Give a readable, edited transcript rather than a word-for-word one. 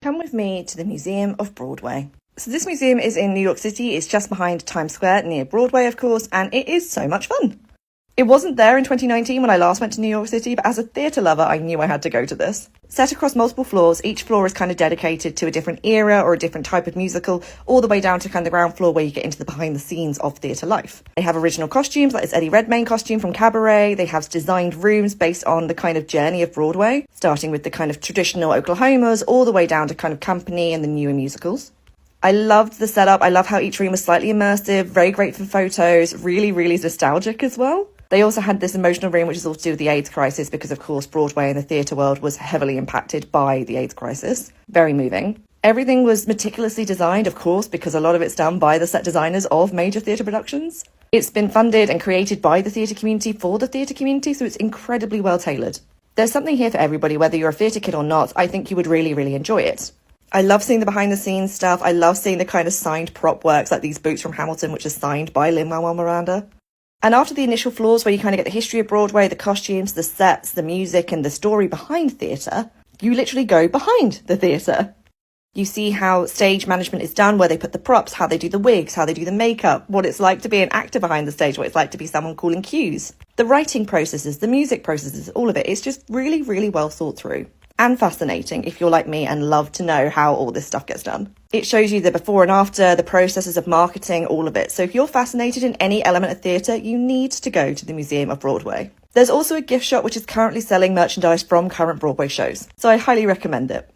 Come with me to the Museum of Broadway. So this museum is in New York City. It's just behind Times Square, near Broadway, of course, and it is so much fun. It wasn't there in 2019 when I last went to New York City, but as a theatre lover, I knew I had to go to this. Set across multiple floors, each floor is kind of dedicated to a different era or a different type of musical, all the way down to kind of the ground floor where you get into the behind the scenes of theatre life. They have original costumes, like this Eddie Redmayne costume from Cabaret. They have designed rooms based on the kind of journey of Broadway, starting with the kind of traditional Oklahomas, all the way down to kind of Company and the newer musicals. I loved the setup. I love how each room was slightly immersive, very great for photos, really, really nostalgic as well. They also had this emotional room, which is all to do with the AIDS crisis, because of course Broadway and the theatre world was heavily impacted by the AIDS crisis. Very moving. Everything was meticulously designed, of course, because a lot of it's done by the set designers of major theatre productions. It's been funded and created by the theatre community for the theatre community, so it's incredibly well tailored. There's something here for everybody, whether you're a theatre kid or not. I think you would really, really enjoy it. I love seeing the behind the scenes stuff. I love seeing the kind of signed prop works, like these boots from Hamilton, which is signed by Lin-Manuel Miranda. And after the initial floors where you kind of get the history of Broadway, the costumes, the sets, the music, and the story behind theatre, you literally go behind the theatre. You see how stage management is done, where they put the props, how they do the wigs, how they do the makeup, what it's like to be an actor behind the stage, what it's like to be someone calling cues. The writing processes, the music processes, all of it. It's just really, really well thought through. And fascinating if you're like me and love to know how all this stuff gets done. It shows you the before and after, the processes of marketing, all of it. So if you're fascinated in any element of theatre, you need to go to the Museum of Broadway. There's also a gift shop which is currently selling merchandise from current Broadway shows, so I highly recommend it.